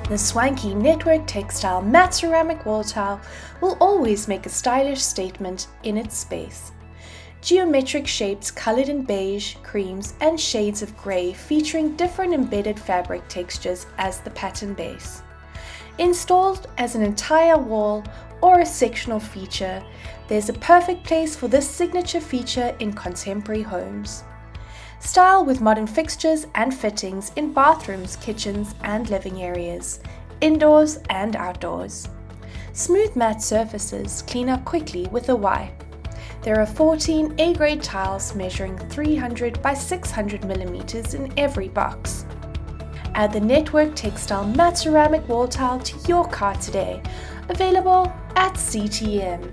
The swanky network textile matte ceramic wall tile will always make a stylish statement in its space. Geometric shapes colored in beige, creams, and shades of grey featuring different embedded fabric textures as the pattern base. Installed as an entire wall or a sectional feature, there's a perfect place for this signature feature in contemporary homes. Style with modern fixtures and fittings in bathrooms, kitchens, and living areas, indoors and outdoors. Smooth matte surfaces clean up quickly with a wipe. There are 14 A-grade tiles measuring 300 by 600 millimeters in every box. Add the Network Textile Matte Ceramic Wall Tile to your cart today, available at CTM.